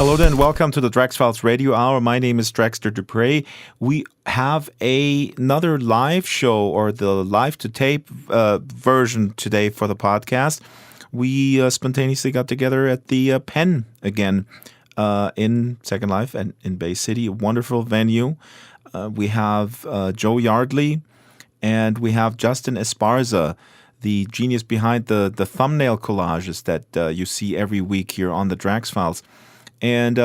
Hello there and welcome to the Drax Files Radio Hour. My name is Draxter Dupre. We have another live show, or the live to tape version today for the podcast. We spontaneously got together at the Pen again in Second Life and in Bay City, a wonderful venue. We have Joe Yardley and we have Justin Esparza, the genius behind the thumbnail collages that you see every week here on the Drax Files. And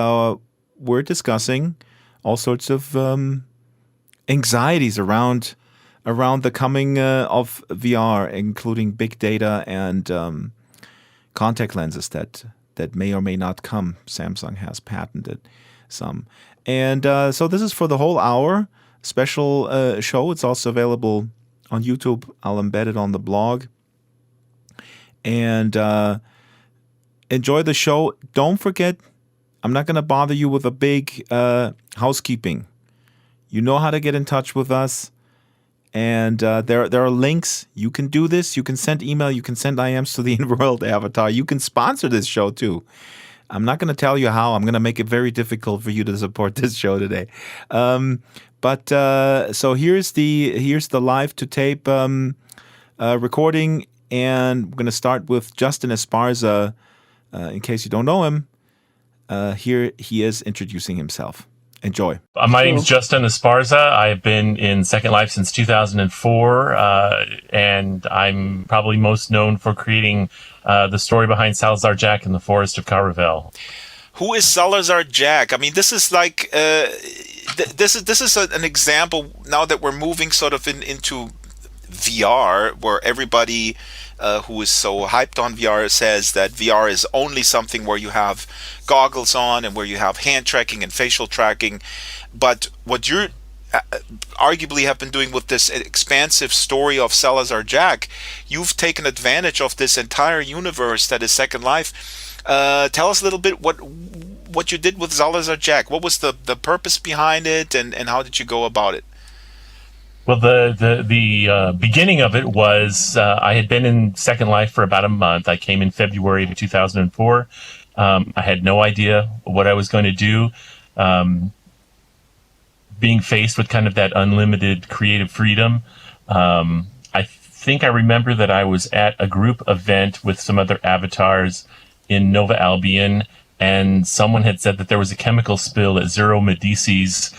we're discussing all sorts of anxieties around the coming of VR, including big data and contact lenses that may or may not come. Samsung has patented some. And so this is for the whole hour, special show. It's also available on YouTube. I'll embed it on the blog. And enjoy the show. Don't forget, I'm not going to bother you with a big housekeeping. You know how to get in touch with us. And there are links. You can do this. You can send email. You can send IMs to the In-World Avatar. You can sponsor this show too. I'm not going to tell you how. I'm going to make it very difficult for you to support this show today. So here's the live to tape recording. And we're going to start with Justin Esparza. In case you don't know him, here he is introducing himself. Enjoy. My name is Justin Esparza. I've been in Second Life since 2004, and I'm probably most known for creating the story behind Salazar Jack in the Forest of Caravel. Who is Salazar Jack? I mean, this is like this is an example now that we're moving sort of into VR, where everybody who is so hyped on VR says that VR is only something where you have goggles on and where you have hand tracking and facial tracking. But what you're arguably have been doing with this expansive story of Salazar Jack, you've taken advantage of this entire universe that is Second Life. Tell us a little bit what you did with Salazar Jack. What was the purpose behind it, and how did you go about it? Well, the beginning of it was I had been in Second Life for about a month. I came in February of 2004. I had no idea what I was going to do. Being faced with kind of that unlimited creative freedom, I think I remember that I was at a group event with some other avatars in Nova Albion, and someone had said that there was a chemical spill at Zero Medici's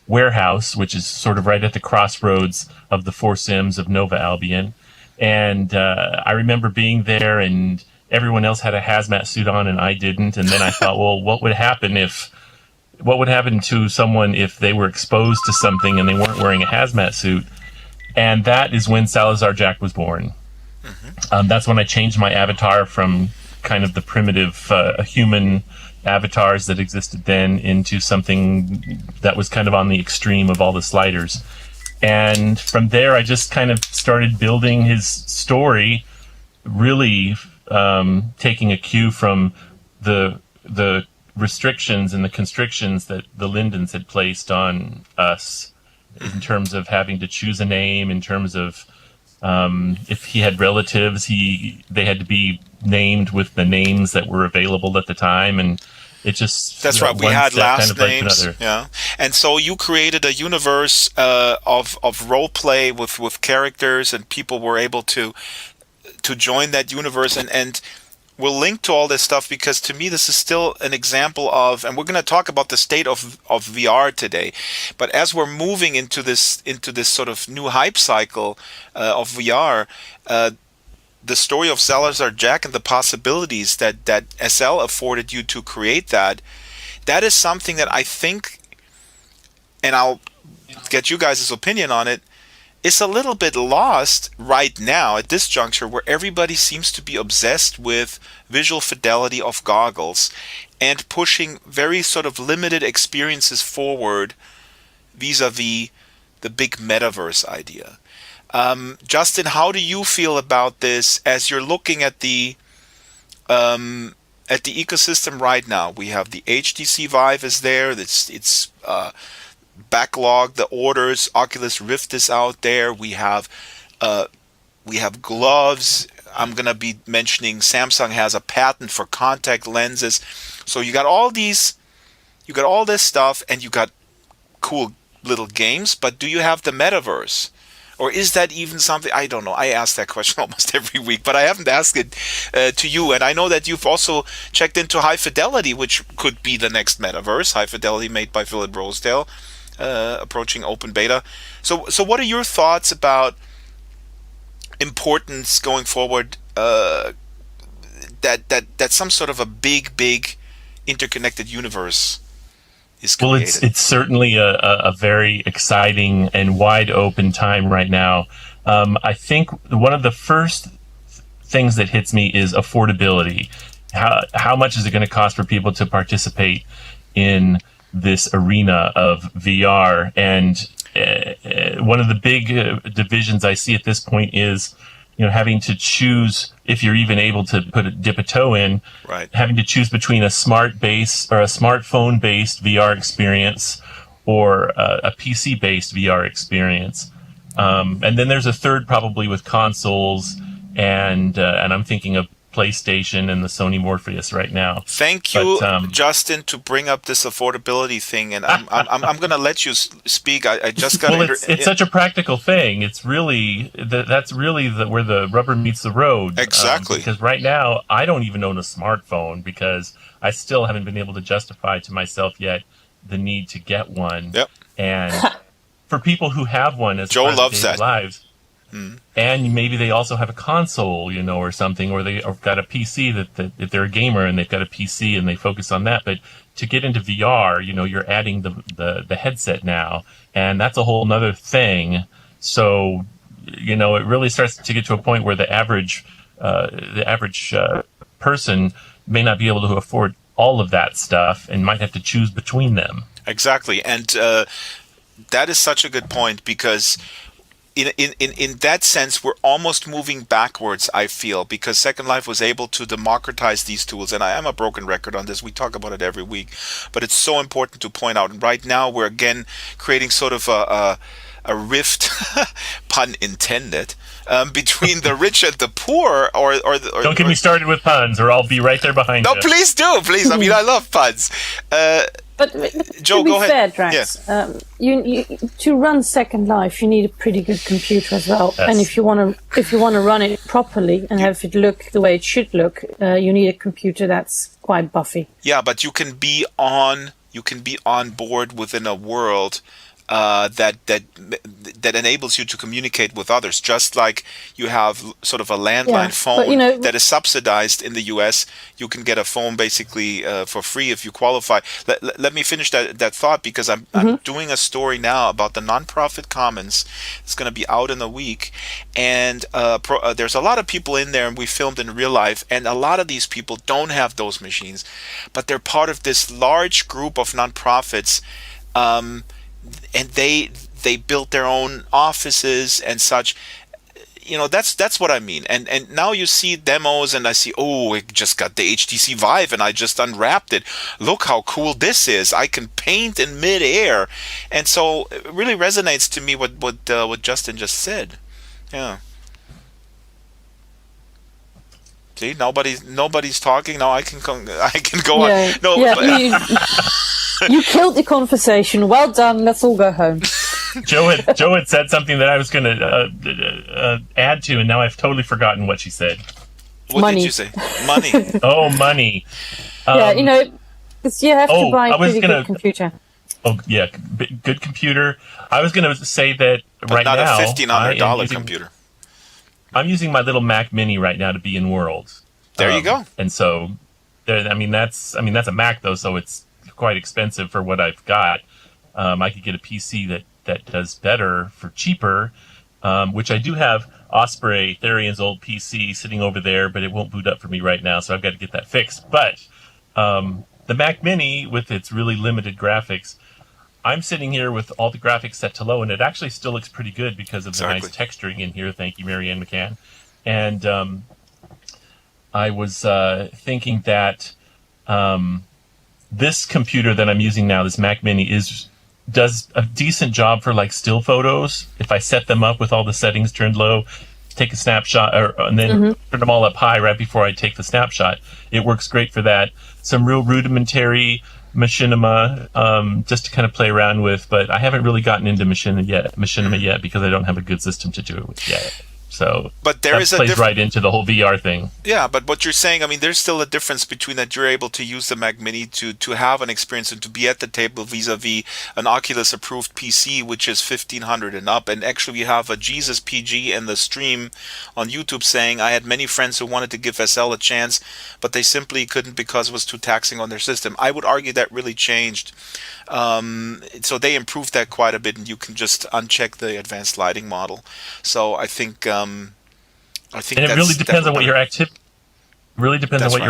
warehouse, which is sort of right at the crossroads of the Four Sims of Nova Albion. And I remember being there, and everyone else had a hazmat suit on and I didn't. And then I thought, well, what would happen to someone if they were exposed to something and they weren't wearing a hazmat suit? And that is when Salazar Jack was born. Mm-hmm. That's when I changed my avatar from kind of the primitive human avatars that existed then into something that was kind of on the extreme of all the sliders. And from there, I just kind of started building his story, really taking a cue from the restrictions and the constrictions that the Lindens had placed on us in terms of having to choose a name, in terms of if he had relatives, they had to be named with the names that were available at the time, and it just that's right. We had last kind of names, yeah. And so you created a universe of role play with characters, and people were able to join that universe. And we'll link to all this stuff because to me this is still an example of, and we're going to talk about the state of VR today. But as we're moving into this sort of new hype cycle of VR. The story of Salazar Jack and the possibilities that SL afforded you to create that is something that I think, and I'll get you guys' opinion on it, is a little bit lost right now at this juncture, where everybody seems to be obsessed with visual fidelity of goggles and pushing very sort of limited experiences forward vis-a-vis the big metaverse idea. Justin, how do you feel about this as you're looking at the ecosystem right now? We have the HTC Vive is there. It's backlogged. The orders. Oculus Rift is out there. We have gloves. I'm gonna be mentioning Samsung has a patent for contact lenses. So you got all this stuff, and you got cool little games, but do you have the metaverse? Or is that even something? I don't know. I ask that question almost every week, but I haven't asked it to you. And I know that you've also checked into High Fidelity, which could be the next metaverse. High Fidelity, made by Philip Rosedale, approaching open beta. So what are your thoughts about importance going forward? That some sort of a big interconnected universe is created. Well, it's certainly a very exciting and wide open time right now. I think one of the first things that hits me is affordability. How much is it going to cost for people to participate in this arena of VR? And one of the big divisions I see at this point is, having to choose, if you're even able to dip a toe in, right, having to choose between a smartphone-based VR experience or a PC-based VR experience. And then there's a third probably with consoles, and I'm thinking of PlayStation and the Sony Morpheus right now. Thank you, Justin, to bring up this affordability thing, and I'm going to let you speak. I just got. Well, it's such a practical thing. It's really that's really where the rubber meets the road. Exactly. Because right now I don't even own a smartphone because I still haven't been able to justify to myself yet the need to get one. Yep. And for people who have one as Joe part loves of their that. lives. And maybe they also have a console, or something, or they've got a PC that if they're a gamer and they've got a PC and they focus on that. But to get into VR, you're adding the headset now, and that's a whole nother thing. So, it really starts to get to a point where the average person may not be able to afford all of that stuff and might have to choose between them. Exactly, and that is such a good point, because in that sense, we're almost moving backwards, I feel, because Second Life was able to democratize these tools. And I am a broken record on this. We talk about it every week. But it's so important to point out. And right now, we're again creating sort of a rift, pun intended, between the rich and the poor. Or Don't get me started with puns, or I'll be right there behind you. No, please do. Please. I mean, I love puns. But Joe, to be go ahead. fair, Drax, you to run Second Life, you need a pretty good computer as well. Yes. And if you want to run it properly and have it look the way it should look, you need a computer that's quite buffy. Yeah, but you can be on board within a world that enables you to communicate with others, just like you have sort of a landline phone that is subsidized in the US. You can get a phone basically for free if you qualify. Let me finish that thought, because I'm doing a story now about the nonprofit commons. It's going to be out in a week, and there's a lot of people in there, and we filmed in real life, and a lot of these people don't have those machines, but they're part of this large group of nonprofits, and they built their own offices and such. That's what I mean. And now you see demos, and I see, it just got the HTC Vive, and I just unwrapped it. Look how cool this is. I can paint in midair. And so it really resonates to me what Justin just said. Yeah. See, nobody's talking now. I can go on. No, you killed the conversation. Well done. Let's all go home. Joe had said something that I was going to add to, and now I've totally forgotten what she said. What did you say? Money. Oh, money. Because you have to buy a pretty good computer. Oh, yeah, good computer. I was going to say that right now, not a $1,500 computer. I'm using my little Mac Mini right now to be in World. There you go. And so, that's a Mac though, so it's quite expensive for what I've got. I could get a PC that does better for cheaper, which I do have. Osprey, Therian's old PC, sitting over there, but it won't boot up for me right now, so I've got to get that fixed. But the Mac Mini, with its really limited graphics, I'm sitting here with all the graphics set to low, and it actually still looks pretty good because of the nice texturing in here. Thank you, Marianne McCann. And I was thinking that this computer that I'm using now, this Mac Mini, does a decent job for like still photos. If I set them up with all the settings turned low, take a snapshot and then turn them all up high right before I take the snapshot. It works great for that. Some real rudimentary machinima, just to kind of play around with, but I haven't really gotten into machinima yet because I don't have a good system to do it with yet. So but there that is a plays right into the whole VR thing. Yeah, but what you're saying, I mean, there's still a difference between that you're able to use the Mac Mini to have an experience and to be at the table vis-a-vis an Oculus approved PC, which is 1500 and up. And actually, we have a Jesus PG in the stream on YouTube saying, I had many friends who wanted to give SL a chance, but they simply couldn't because it was too taxing on their system. I would argue that really changed. So they improved that quite a bit, and you can just uncheck the advanced lighting model. So I think and it really depends on what your your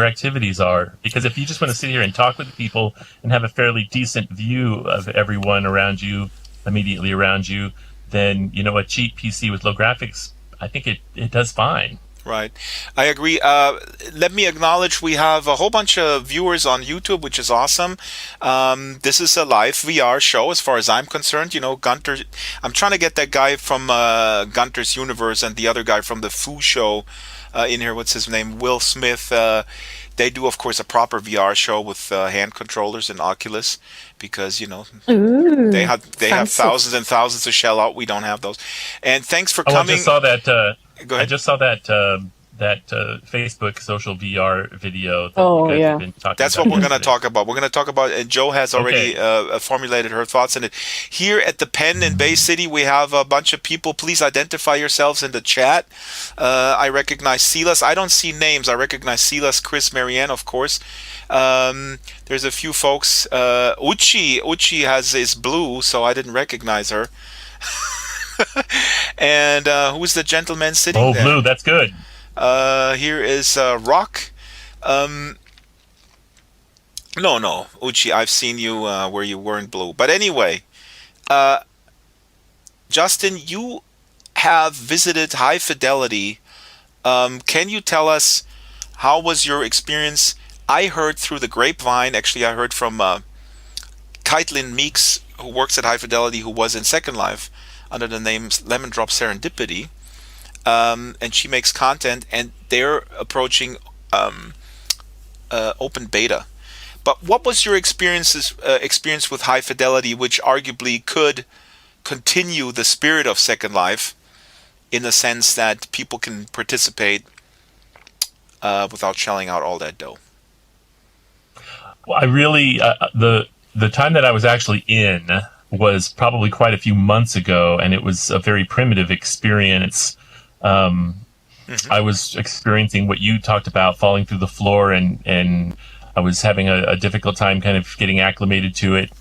activities are. Because if you just want to sit here and talk with people and have a fairly decent view of everyone around you, immediately around you, then a cheap PC with low graphics, I think it does fine. Right. I agree. Let me acknowledge we have a whole bunch of viewers on YouTube, which is awesome. This is a live VR show as far as I'm concerned. Gunter, I'm trying to get that guy from Gunter's Universe and the other guy from the Foo Show in here. What's his name? Will Smith. They do, of course, a proper VR show with hand controllers and Oculus because, they have thousands and thousands to shell out. We don't have those. And thanks for coming. I just saw that. Go ahead. I just saw that Facebook social VR video. That's what we're going to talk about. We're going to talk about, and Joe has already formulated her thoughts on it. Here at the Pen in Bay City, we have a bunch of people. Please identify yourselves in the chat. I recognize Silas. I don't see names. I recognize Silas, Chris, Marianne, of course. There's a few folks. Uchi is blue, so I didn't recognize her. And who's the gentleman sitting there? Oh, blue, that's good. Here is Rock. No, Uchi, I've seen you where you weren't blue. But anyway, Justin, you have visited High Fidelity. Can you tell us how was your experience? I heard through the grapevine, actually I heard from Kaitlin Meeks, who works at High Fidelity, who was in Second Life, under the name Lemon Drop Serendipity, and she makes content, and they're approaching open beta. But what was your experience with High Fidelity, which arguably could continue the spirit of Second Life, in the sense that people can participate without shelling out all that dough? Well, I really the time that I was actually in was probably quite a few months ago, and it was a very primitive experience. I was experiencing what you talked about, falling through the floor, and I was having a difficult time kind of getting acclimated to it,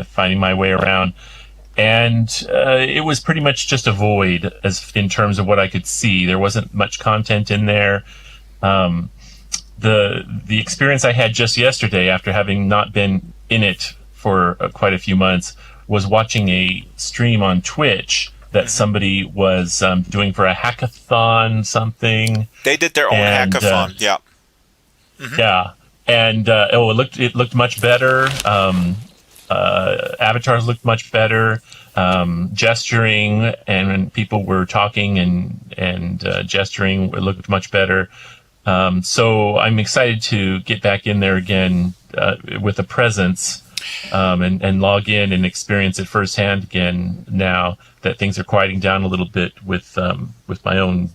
finding my way around. And it was pretty much just a void in terms of what I could see. There wasn't much content in there. The experience I had just yesterday, after having not been in it for quite a few months, was watching a stream on Twitch that somebody was doing for a hackathon something. They did their own hackathon, yeah. Yeah, and it looked much better. Avatars looked much better. Gesturing, and when people were talking and gesturing, it looked much better. So I'm excited to get back in there again with a presence. And log in and experience it firsthand again now that things are quieting down a little bit with my own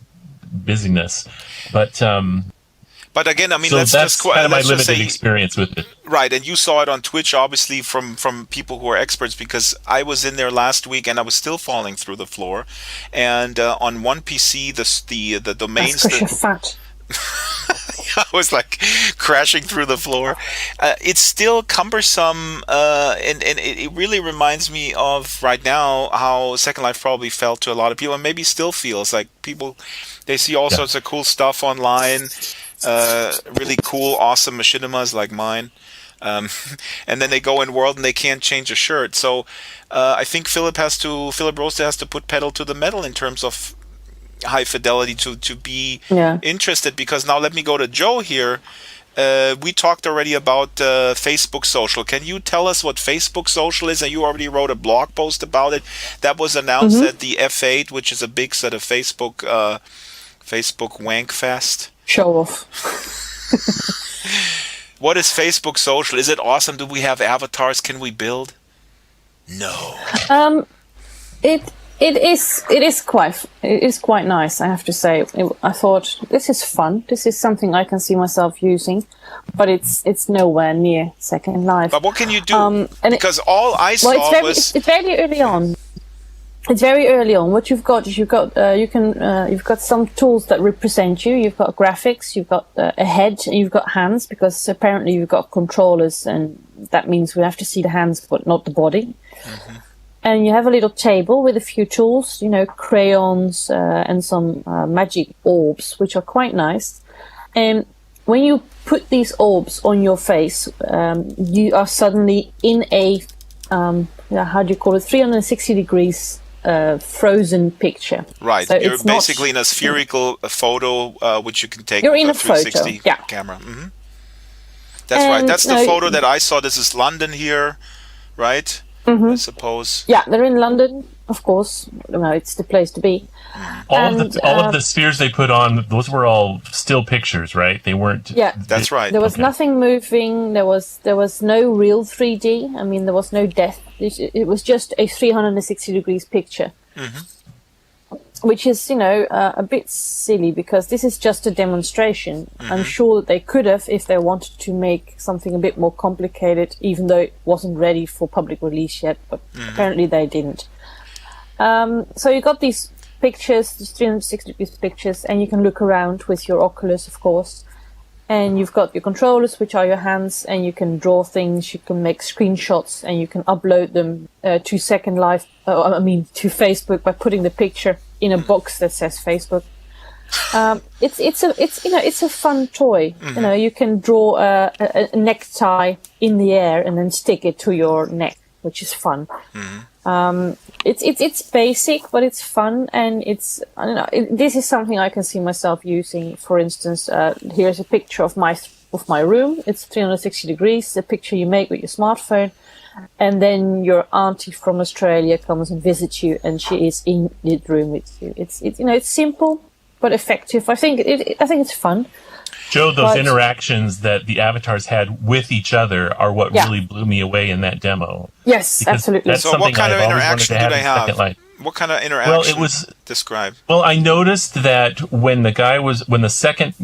busyness. But again, I mean, so that's kind of my limited experience with it. Right, and you saw it on Twitch, obviously, from people who are experts, because I was in there last week and I was still falling through the floor. And on one PC, the domains... That's 'cause you're fat. I was like crashing through the floor. It's still cumbersome, and it really reminds me of right now how Second Life probably felt to a lot of people, and maybe still feels like people, they see all sorts of cool stuff online, really cool, awesome machinimas like mine, and then they go in world and they can't change a shirt. So I think Philip Roster has to put pedal to the metal in terms of High Fidelity to be interested, because now let me go to Joe here. We talked already about Facebook Social. Can you tell us what Facebook Social is? And you already wrote a blog post about it. That was announced at the F8, which is a big sort of Facebook Facebook wank fest. Show off. What is Facebook social? Is it awesome? Do we have avatars? Can we build? No. It is quite nice, I have to say. I thought this is fun. This is something I can see myself using, but it's nowhere near Second Life. But what can you do? Because all I saw was it's very early on. It's very early on. What you've got is you've got some tools that represent you. You've got graphics, you've got a head, and you've got hands, because apparently you've got controllers, and that means we have to see the hands but not the body. Mm-hmm. And you have a little table with a few tools, crayons and some magic orbs, which are quite nice. And when you put these orbs on your face, you are suddenly in a, 360 degrees frozen picture. Right. So you're basically in a spherical photo, which you can take with a 360 camera. Mm-hmm. That's right. That's the photo that I saw. This is London here, right? Mm-hmm. I suppose. Yeah, they're in London, of course. No, it's the place to be. All of the spheres they put on, those were all still pictures, right? They weren't. Yeah, that's right. There was nothing moving. There was no real 3D. I mean, there was no death. It was just a 360 degrees picture. Mm-hmm. Which is, a bit silly, because this is just a demonstration. Mm-hmm. I'm sure that they could have, if they wanted to make something a bit more complicated, even though it wasn't ready for public release yet, but apparently they didn't. So you got these pictures, these 360 degrees pictures, and you can look around with your Oculus, of course. And you've got your controllers, which are your hands, and you can draw things, you can make screenshots, and you can upload them to Second Life, to Facebook, by putting the picture in a box that says Facebook. It's a fun toy. Mm-hmm. You can draw a necktie in the air and then stick it to your neck, which is fun. Mm-hmm. It's basic, but it's fun, and this is something I can see myself using. For instance, here's a picture of my room. It's 360 degrees. The picture you make with your smartphone, and then your auntie from Australia comes and visits you, and she is in the room with you. It's simple but effective. I think it's fun. Joe, those interactions that the avatars had with each other are what really blew me away in that demo. Yes, absolutely. So what kind of interaction do they have? What kind of interaction? Describe. Well, I noticed that when the second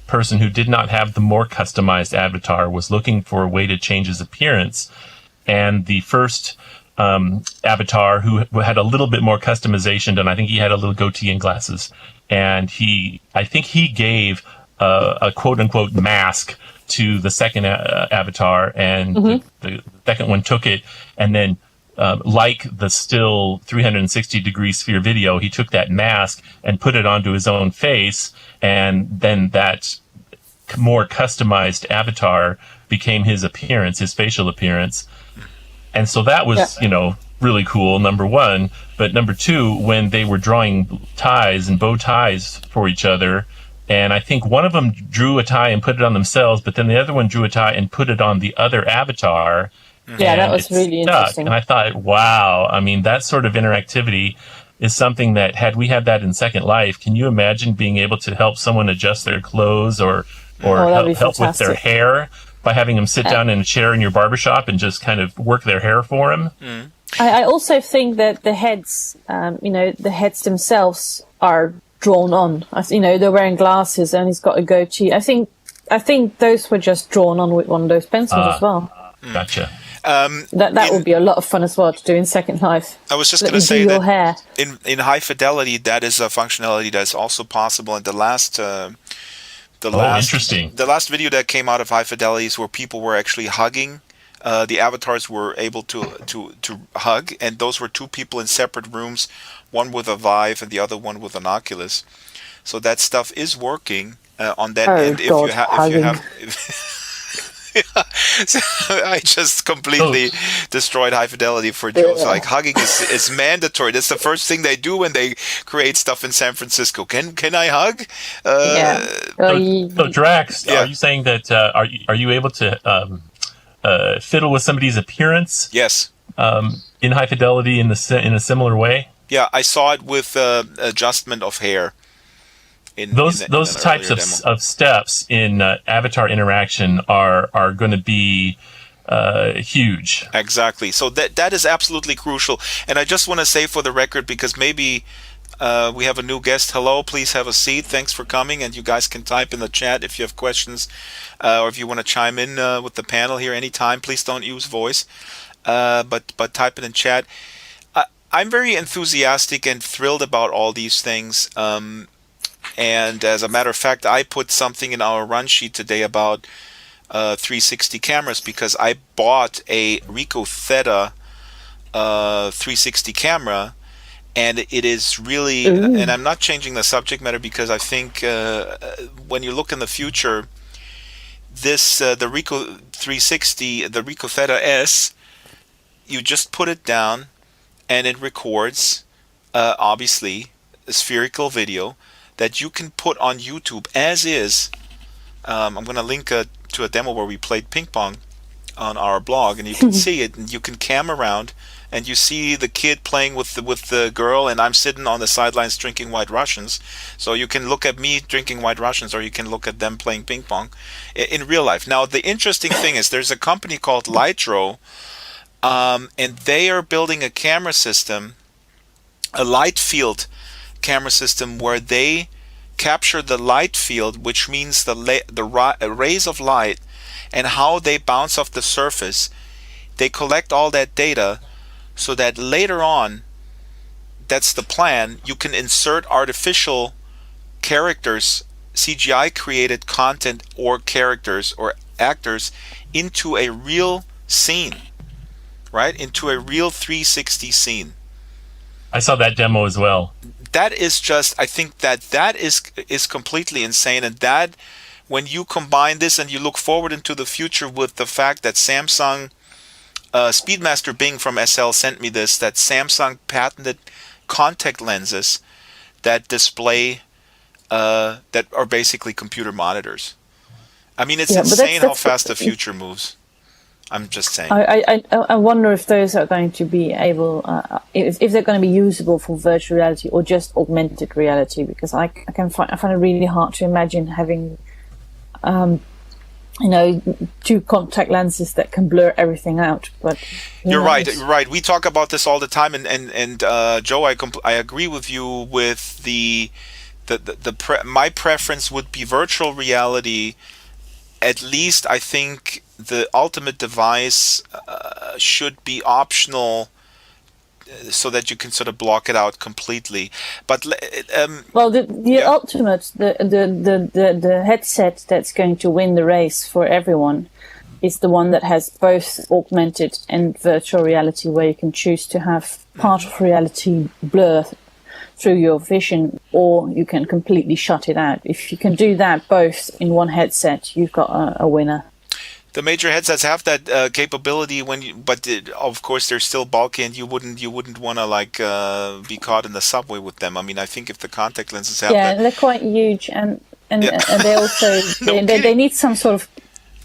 person who did not have the more customized avatar was looking for a way to change his appearance, and the first avatar who had a little bit more customization done, I think he had a little goatee and glasses, and I think he gave a quote-unquote mask to the second avatar, and the second one took it, and then like the still 360 degree sphere video, he took that mask and put it onto his own face, and then that more customized avatar became his appearance, his facial appearance. And so that was, really cool, number one. But number two, when they were drawing ties and bow ties for each other, and I think one of them drew a tie and put it on themselves, but then the other one drew a tie and put it on the other avatar. Yeah, that was really interesting. And I thought, wow, I mean, that sort of interactivity is something that, had we had that in Second Life, can you imagine being able to help someone adjust their clothes or help with their hair by having them sit down in a chair in your barbershop and just kind of work their hair for them? Mm. I also think that the heads, the heads themselves are drawn on. They're wearing glasses and he's got a goatee. I think those were just drawn on with one of those pencils as well. Gotcha. That would be a lot of fun as well to do in Second Life. I was just going to say that in high fidelity, that is a functionality that's also possible. And the last interesting. The last video that came out of high fidelity is where people were actually hugging. The avatars were able to hug, and those were two people in separate rooms, one with a Vive and the other one with an Oculus. So that stuff is working on that end. So I just completely destroyed high fidelity for Joe. So like hugging is mandatory. That's the first thing they do when they create stuff in San Francisco. Can I hug? So Drax, are you saying that are you able to fiddle with somebody's appearance? Yes. In high fidelity in a similar way? Yeah, I saw it with adjustment of hair. those types of steps in avatar interaction are going to be huge. Exactly. So that is absolutely crucial. And I just want to say for the record, because maybe we have a new guest. Hello, please have a seat. Thanks for coming. And you guys can type in the chat if you have questions or if you want to chime in with the panel here anytime. Please don't use voice, but type it in chat. I'm very enthusiastic and thrilled about all these things. And as a matter of fact, I put something in our run sheet today about 360 cameras because I bought a Ricoh Theta 360 camera, and it is really, and I'm not changing the subject matter because I think when you look in the future, this the Ricoh 360, the Ricoh Theta S, you just put it down and it records obviously a spherical video that you can put on YouTube as is. I'm going to link to a demo where we played ping pong on our blog, and you can see it, and you can cam around, and you see the kid playing with the girl, and I'm sitting on the sidelines drinking White Russians. So you can look at me drinking White Russians, or you can look at them playing ping pong in real life. Now, the interesting thing is there's a company called Lytro, and they are building a camera system, a light field camera system, where they capture the light field, which means the rays of light and how they bounce off the surface. They collect all that data so that later on, that's the plan, you can insert artificial characters, CGI created content or characters or actors into a real scene, right? Into a real 360 scene. I saw that demo as well. That is just, I think that is completely insane. And that, when you combine this and you look forward into the future with the fact that Samsung, Speedmaster Bing from SL sent me this, that Samsung patented contact lenses that display, that are basically computer monitors. I mean, it's insane how fast the future moves. I'm just saying. I wonder if those are going to be able, if they're going to be usable for virtual reality or just augmented reality, because I find it really hard to imagine having, two contact lenses that can blur everything out. But you're right. You're right. We talk about this all the time, and Joe, I agree with you with my preference would be virtual reality. At least I think the ultimate device should be optional, so that you can sort of block it out completely. But the ultimate, the headset that's going to win the race for everyone is the one that has both augmented and virtual reality, where you can choose to have part of reality blur through your vision, or you can completely shut it out. If you can do that both in one headset, you've got a winner. The major headsets have that capability but of course they're still bulky, and you wouldn't want to be caught in the subway with them. I mean, I think if the contact lenses have that, they're quite huge, and they also they need some sort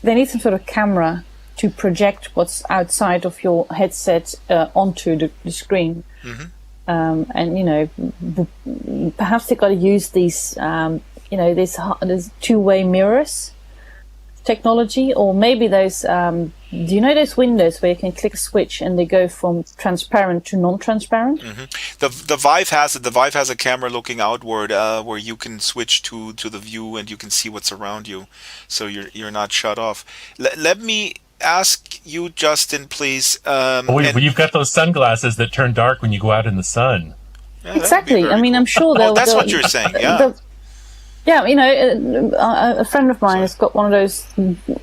of camera to project what's outside of your headset onto the screen. Mm-hmm. And perhaps they've got to use these there's two-way mirrors technology, or maybe those do you know those windows where you can click a switch and they go from transparent to non-transparent? Mm-hmm. The Vive has it. The Vive has a camera looking outward where you can switch to the view and you can see what's around you, so you're not shut off. Let me ask you, Justin, please. You've got those sunglasses that turn dark when you go out in the sun. Yeah, exactly. I mean, cool. I'm sure that's what you're saying. Yeah. A friend of mine has got one of those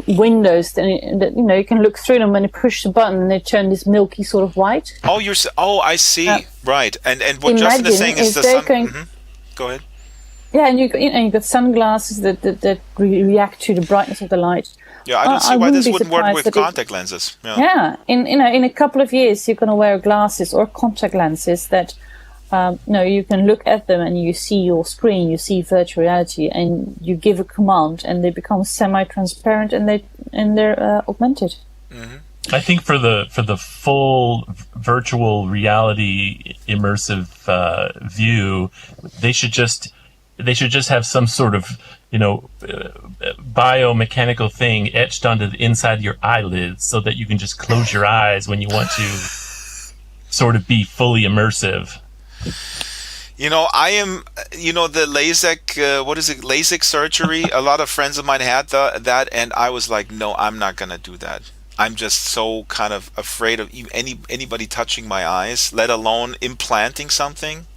windows that you can look through them when you push the button and they turn this milky sort of white. I see. Right. And what Justin is saying is the sun. Mm-hmm. Go ahead. Yeah, and you've got sunglasses that react to the brightness of the light. Yeah, I don't see why this wouldn't work with contact lenses. Yeah, in a couple of years you're going to wear glasses or contact lenses that you can look at them and you see your screen, you see virtual reality, and you give a command and they become semi-transparent and they're augmented. Mm-hmm. I think for the full virtual reality immersive view, they should just they should just have some sort of, biomechanical thing etched onto the inside of your eyelids so that you can just close your eyes when you want to sort of be fully immersive. I am, the LASIK, LASIK surgery. A lot of friends of mine had that, and I was like, no, I'm not going to do that. I'm just so kind of afraid of anybody touching my eyes, let alone implanting something.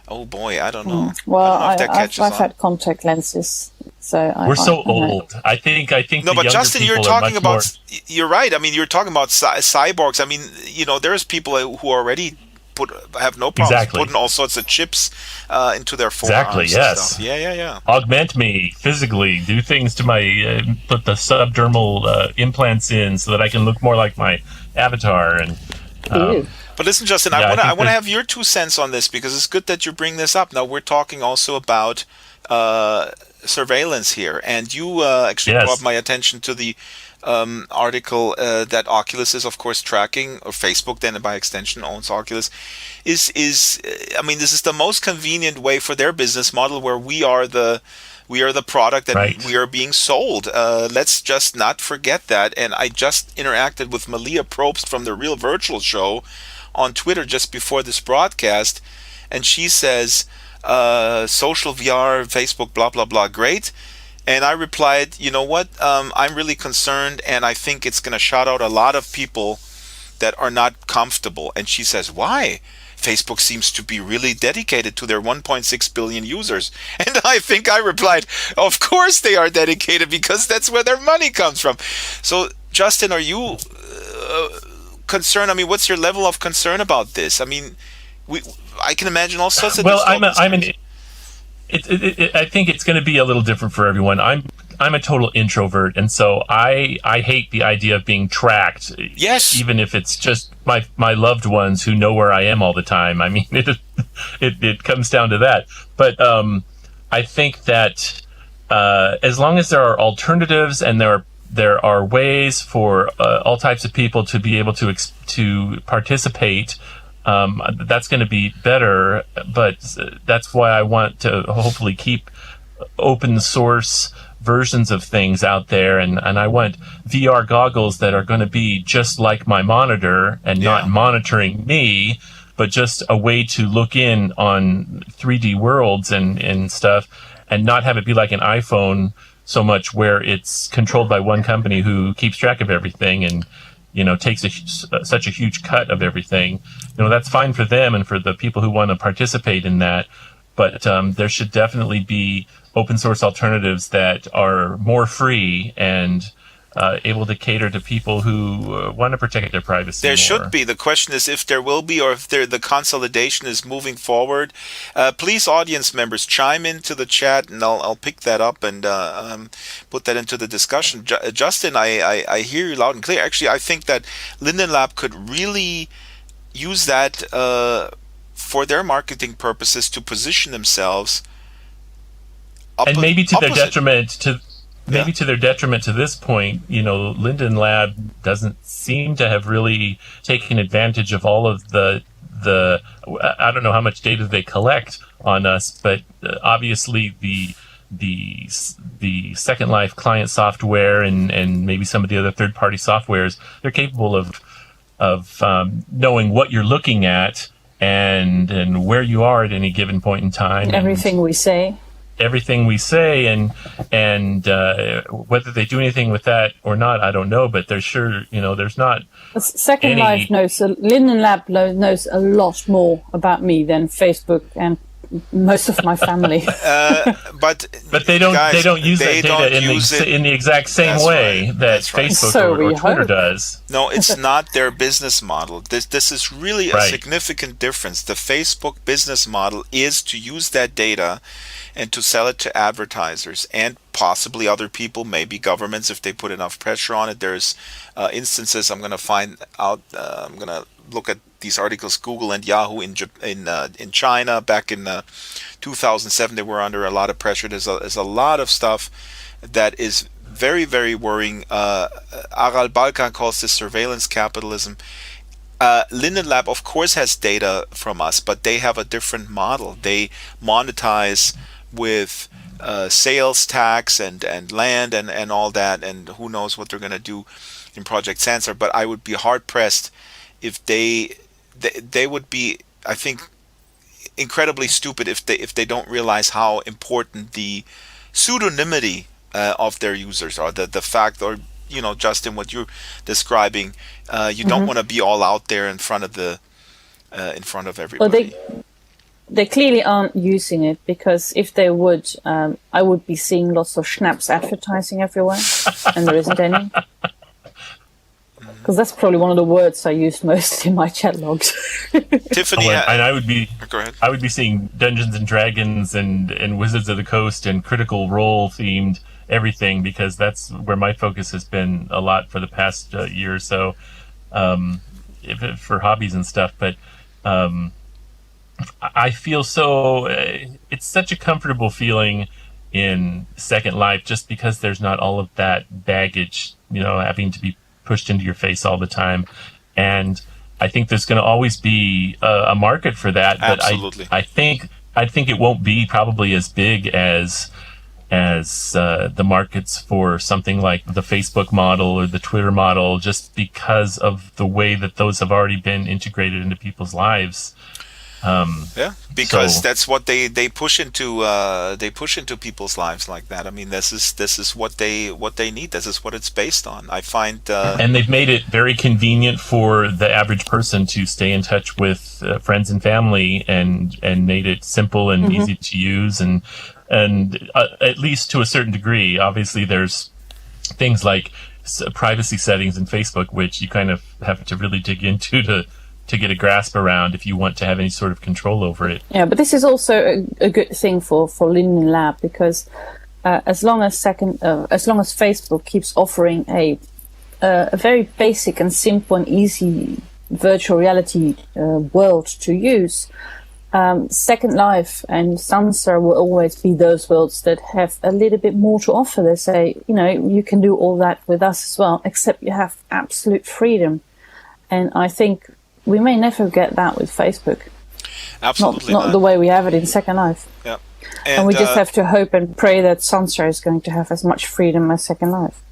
Oh boy, I don't know. Well, I don't know if that catches I've on. had contact lenses, so we're so old. I think. No, but Justin, you're talking about. You're right. I mean, you're talking about cyborgs. I mean, there's people who already have no problems putting all sorts of chips into their forearms. Exactly. Yes. Stuff. Yeah. Augment me physically. Do things to my. Put the subdermal implants in so that I can look more like my avatar. And. But listen, Justin, I want to have your 2 cents on this, because it's good that you bring this up. Now, we're talking also about surveillance here, and you actually brought my attention to the article that Oculus is, of course, tracking, or Facebook then by extension owns Oculus. This is the most convenient way for their business model, where we are the product that we are being sold. Let's just not forget that. And I just interacted with Malia Probst from the Real Virtual Show on Twitter just before this broadcast, and she says, social VR, Facebook, blah, blah, blah, great. And I replied, you know what, I'm really concerned, and I think it's going to shut out a lot of people that are not comfortable. And she says, why? Facebook seems to be really dedicated to their 1.6 billion users. And I think I replied, of course they are dedicated, because that's where their money comes from. So, Justin, are you concerned? I mean, what's your level of concern about this? I mean, I can imagine all sorts of. Well, I think it's going to be a little different for everyone. I'm a total introvert, and so I hate the idea of being tracked. Yes. Even if it's just my loved ones who know where I am all the time. I mean, it comes down to that. But I think that as long as there are alternatives and there are ways for all types of people to be able to participate, that's going to be better. But that's why I want to hopefully keep open source versions of things out there, and I want VR goggles that are going to be just like my monitor and not monitoring me, but just a way to look in on 3D worlds and stuff, and not have it be like an iPhone so much where it's controlled by one company who keeps track of everything and takes such a huge cut of everything. That's fine for them and for the people who want to participate in that, but there should definitely be open source alternatives that are more free and able to cater to people who want to protect their privacy. There should be. The question is if there will be, or if the consolidation is moving forward. Please, audience members, chime into the chat, and I'll pick that up and put that into the discussion. Justin, I hear you loud and clear. Actually, I think that Linden Lab could really use that for their marketing purposes to position themselves. And maybe to their detriment to their detriment to this point, Linden Lab doesn't seem to have really taken advantage of all of the I don't know how much data they collect on us, but obviously the Second Life client software and maybe some of the other third-party softwares, they're capable of knowing what you're looking at and where you are at any given point in time. Everything we say, and whether they do anything with that or not, I don't know. But there's sure, there's not. Second Life knows. Linden Lab knows a lot more about me than Facebook and most of my family. But they don't use that data in the exact same way that Facebook or Twitter does. No, it's not their business model. This is really a significant difference. The Facebook business model is to use that data and to sell it to advertisers and possibly other people, maybe governments, if they put enough pressure on it. There's instances I'm going to find out. I'm going to look at these articles. Google and Yahoo in China back in 2007, they were under a lot of pressure. There's a lot of stuff that is very, very worrying. Aral Balkan calls this surveillance capitalism. Linden Lab, of course, has data from us, but they have a different model. They monetize with sales tax and land and all that, and who knows what they're going to do in Project Sansar. But I would be hard pressed if they would be, I think, incredibly stupid if they don't realize how important the pseudonymity of their users are. The fact, or Justin, what you're describing, you don't want to be all out there in front of everybody. Well, they clearly aren't using it, because if they would, I would be seeing lots of schnapps advertising everywhere, and there isn't any. Because that's probably one of the words I use most in my chat logs. Tiffany, and I would be go ahead. I would be seeing Dungeons and Dragons and Wizards of the Coast and Critical Role themed everything, because that's where my focus has been a lot for the past year or so, for hobbies and stuff. But I feel so it's such a comfortable feeling in Second Life, just because there's not all of that baggage, having to be pushed into your face all the time. And I think there's going to always be a market for that. Absolutely. But I think it won't be probably as big as the markets for something like the Facebook model or the Twitter model, just because of the way that those have already been integrated into people's lives. Because that's what they push into people's lives like that. I mean, this is what they need. This is what it's based on. I find, and they've made it very convenient for the average person to stay in touch with friends and family, and made it simple and easy to use, and at least to a certain degree. Obviously, there's things like privacy settings in Facebook, which you kind of have to really dig into to get a grasp around if you want to have any sort of control over it. Yeah, but this is also a good thing for Linden Lab, because as long as Facebook keeps offering a very basic and simple and easy virtual reality world to use, Second Life and Sansar will always be those worlds that have a little bit more to offer. They say, you can do all that with us as well, except you have absolute freedom. And I think we may never get that with Facebook. Absolutely not the way we have it in Second Life. Yeah, and we just have to hope and pray that Sansar is going to have as much freedom as Second Life.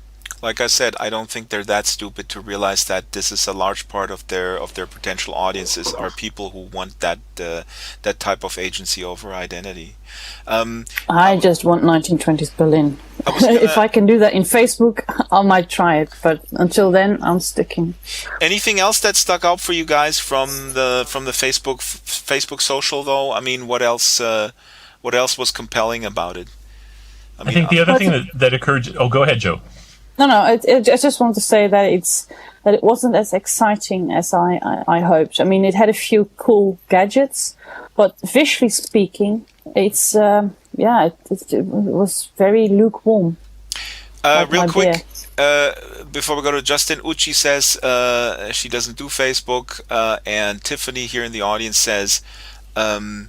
Like I said, I don't think they're that stupid to realize that this is a large part of their potential audiences are people who want that type of agency over identity. I just want 1920s Berlin. If I can do that in Facebook, I might try it. But until then, I'm sticking. Anything else that stuck out for you guys from the Facebook social though? I mean, what else was compelling about it? I think the other thing that occurred. Oh, go ahead, Joe. No. I just want to say that it wasn't as exciting as I hoped. I mean, it had a few cool gadgets, but visually speaking, it was very lukewarm. Real quick, before we go to Justin, Uchi says she doesn't do Facebook, and Tiffany here in the audience says the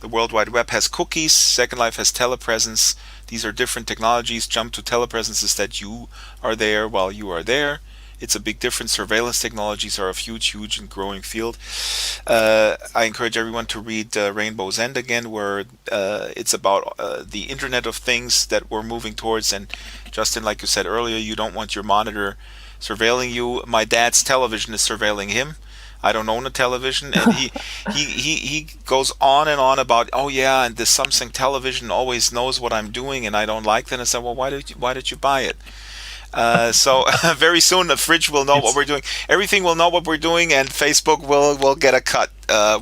World Wide Web has cookies, Second Life has telepresence. These are different technologies. Jump to telepresence is that you are there while you are there. It's a big difference. Surveillance technologies are a huge and growing field. I encourage everyone to read Rainbow's End again, where it's about the Internet of Things that we're moving towards. And Justin, like you said earlier, you don't want your monitor surveilling you. My dad's television is surveilling him. I don't own a television, and he goes on and on about, oh yeah, and the Samsung television always knows what I'm doing, and I don't like that. And I said, well, why did you buy it? So very soon the fridge will know what we're doing. Everything will know what we're doing, and Facebook will get a cut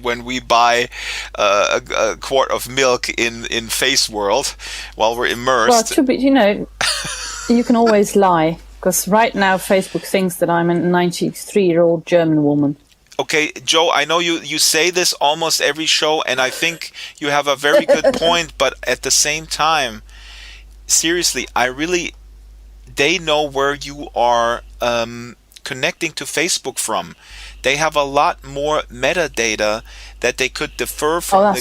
when we buy a quart of milk in Face World while we're immersed. Well, you can always lie, because right now Facebook thinks that I'm a 93-year-old German woman. Okay, Joe, I know you say this almost every show, and I think you have a very good point, but at the same time, seriously, they know where you are connecting to Facebook from. They have a lot more metadata that they could defer from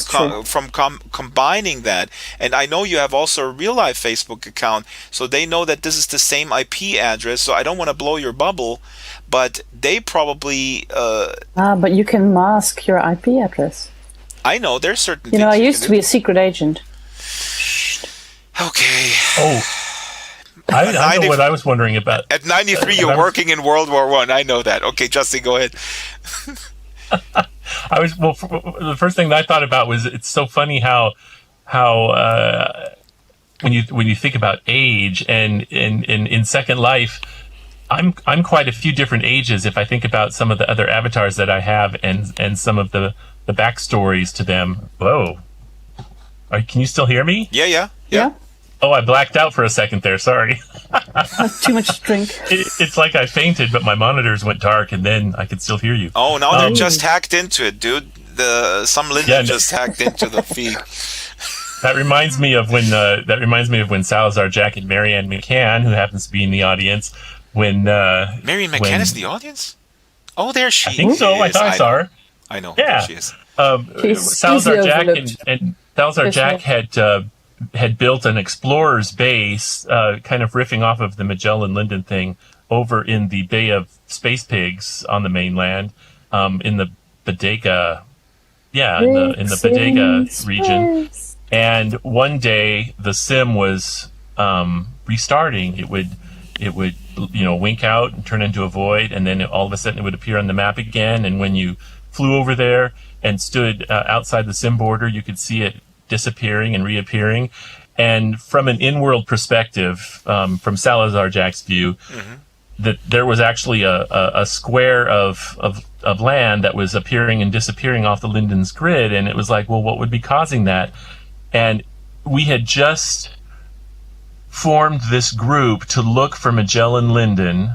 combining that. And I know you have also a real-life Facebook account, so they know that this is the same IP address, so I don't want to blow your bubble, but they probably... but you can mask your IP address. I know, there's certain things I used to be a secret agent. Okay. Oh, I know what I was wondering about. At 93, you're working in World War I. I know that. Okay, Justin, go ahead. The first thing that I thought about was it's so funny how when you think about age and in Second Life, I'm quite a few different ages if I think about some of the other avatars that I have and some of the backstories to them. Whoa. Can you still hear me? Yeah. Oh, I blacked out for a second there. Sorry. Too much drink. It's like I fainted, but my monitors went dark, and then I could still hear you. Oh, now they're just hacked into it, dude. Some Linden just hacked into the feed. That reminds me of when Salazar Jack and Marianne McCann, who happens to be in the audience, Marianne McCann is in the audience? Oh, there she is. I think so. I thought I saw her. I know. Yeah. There she is. Salazar Jack and Salazar Jack had built an explorer's base, kind of riffing off of the Magellan Linden thing, over in the Bay of Space Pigs on the mainland, in the Bodega, in the Bodega region. And one day the sim was restarting. It would wink out and turn into a void, and then all of a sudden it would appear on the map again. And when you flew over there and stood outside the sim border, you could see it disappearing and reappearing. And from an in-world perspective, from Salazar Jack's view, that there was actually a square of land that was appearing and disappearing off the Linden's grid. And it was like, well, what would be causing that? And we had just formed this group to look for Magellan Linden.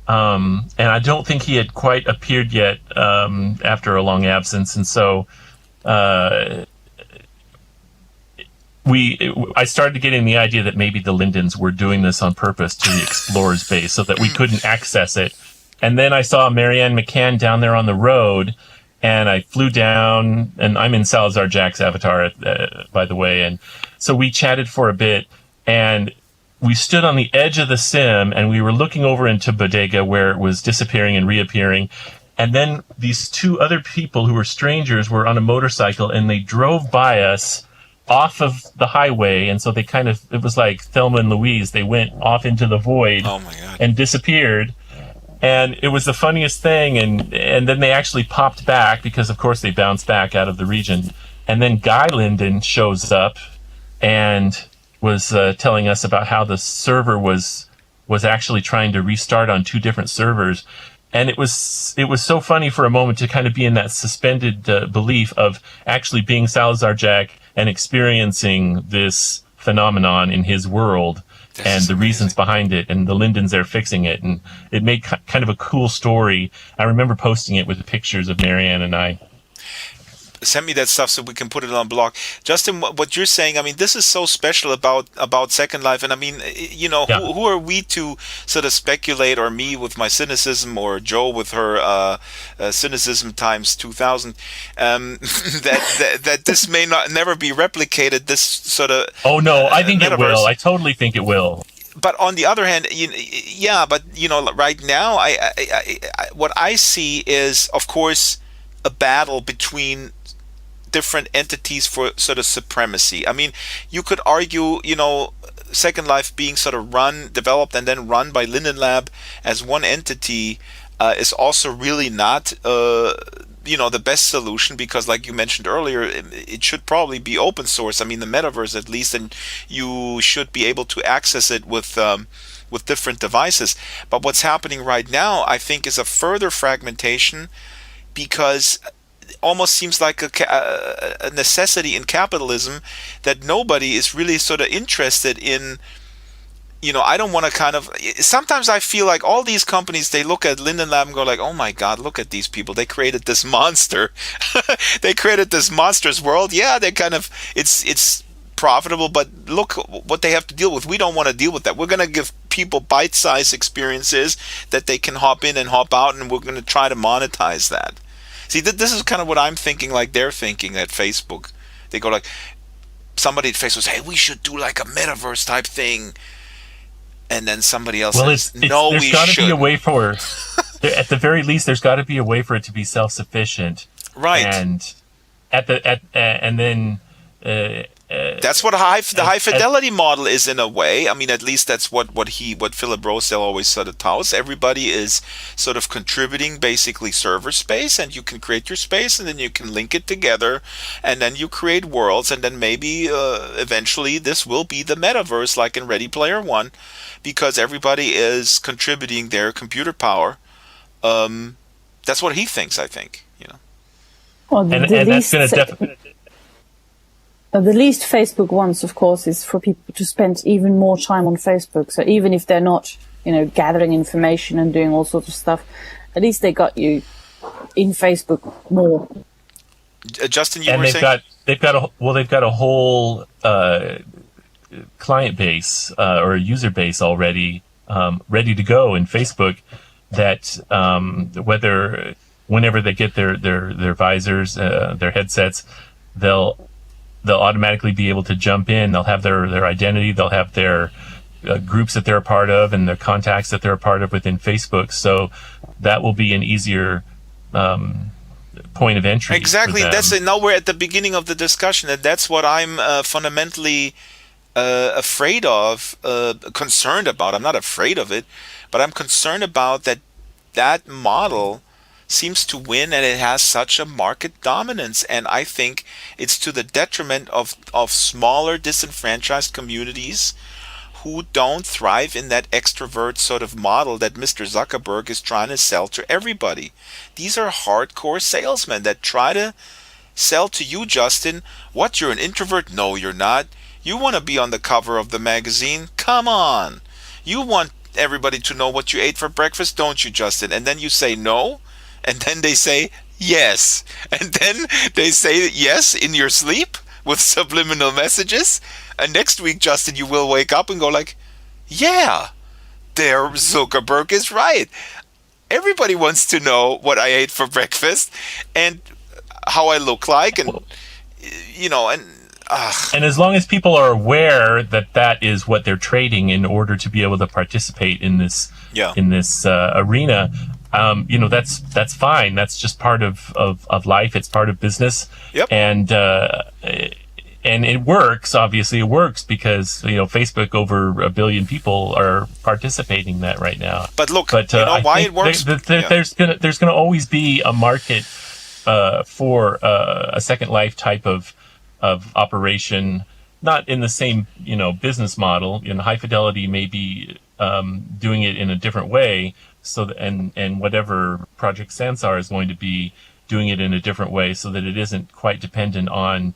And I don't think he had quite appeared yet after a long absence. And so I started getting the idea that maybe the Lindens were doing this on purpose to the explorer's base so that we couldn't access it. And then I saw Marianne McCann down there on the road, and I flew down, and I'm in Salazar Jack's avatar, by the way. And so we chatted for a bit, and we stood on the edge of the sim, and we were looking over into Bodega where it was disappearing and reappearing. And then these two other people who were strangers were on a motorcycle, and they drove by us off of the highway. And so it was like Thelma and Louise. They went off into the void and disappeared. And it was the funniest thing. And then they actually popped back because, of course, they bounced back out of the region. And then Guy Linden shows up and was telling us about how the server was actually trying to restart on two different servers. And it was so funny for a moment to kind of be in that suspended belief of actually being Salazar Jack and experiencing this phenomenon in his world and the reasons behind it, and the Lindens there fixing it. And it made kind of a cool story. I remember posting it with pictures of Marianne and I. Send me that stuff so we can put it on blog. Justin, what you're saying, I mean, this is so special about Second Life. And I mean, who are we to sort of speculate, or me with my cynicism, or Joe with her cynicism times 2000, that this may never be replicated, this sort of... Oh, no, I think it will. I totally think it will. But on the other hand, right now, what I see is, of course, a battle between different entities for sort of supremacy. I mean, you could argue, Second Life being sort of developed and then run by Linden Lab as one entity is also really not, the best solution, because like you mentioned earlier, it should probably be open source. I mean, the metaverse at least, and you should be able to access it with different devices. But what's happening right now, I think, is a further fragmentation, because almost seems like a necessity in capitalism that nobody is really sort of interested in. I don't want to sometimes I feel like all these companies, they look at Linden Lab and go like, oh my God, look at these people. They created this monster. They created this monster's world. Yeah, they it's profitable, but look what they have to deal with. We don't want to deal with that. We're going to give people bite-sized experiences that they can hop in and hop out, and we're going to try to monetize that. See, this is kind of what I'm thinking, like they're thinking at Facebook. They go like, somebody at Facebook says, hey, we should do like a metaverse type thing. And then somebody else says, no, we should. There's got to be a way for, at the very least, there's got to be a way for it to be self-sufficient. Right. And then That's what the high fidelity model is in a way. I mean, at least that's what Philip Rosedale always sort of touts. Everybody is sort of contributing basically server space, and you can create your space, and then you can link it together, and then you create worlds, and then maybe eventually this will be the metaverse, like in Ready Player One, because everybody is contributing their computer power. That's what he thinks. I think, Well, and that's going to definitely. The least Facebook wants, of course, is for people to spend even more time on Facebook. So even if they're not, gathering information and doing all sorts of stuff, at least they got you in Facebook more. Justin, you and were saying they've got a whole client base or a user base already ready to go in Facebook. That whenever they get their visors, their headsets, they'll automatically be able to jump in. They'll have their identity. They'll have their groups that they're a part of and their contacts that they're a part of within Facebook. So that will be an easier point of entry. Exactly. That's now we're at the beginning of the discussion, and that's what I'm fundamentally afraid of, concerned about. I'm not afraid of it, but I'm concerned about that model seems to win, and it has such a market dominance, and I think it's to the detriment of smaller disenfranchised communities who don't thrive in that extrovert sort of model that Mr. Zuckerberg is trying to sell to everybody. These are hardcore salesmen that try to sell to you, Justin, what, you're an introvert? No, you're not. You want to be on the cover of the magazine? Come on. You want everybody to know what you ate for breakfast, don't you, Justin? And then you say no, and then they say yes, and then they say yes in your sleep with subliminal messages, and next week, Justin, you will wake up and go like, yeah, there, Zuckerberg is right. Everybody wants to know what I ate for breakfast and how I look like, and and as long as people are aware that is what they're trading in order to be able to participate in this arena, that's fine. That's just part of life. It's part of business. Yep. And it works. Obviously, it works because Facebook, over 1 billion people are participating in that right now. But look, why it works? There's gonna always be a market for a Second Life type of operation, not in the same business model. High Fidelity may be doing it in a different way. So and whatever Project Sansar is going to be doing it in a different way, so that it isn't quite dependent on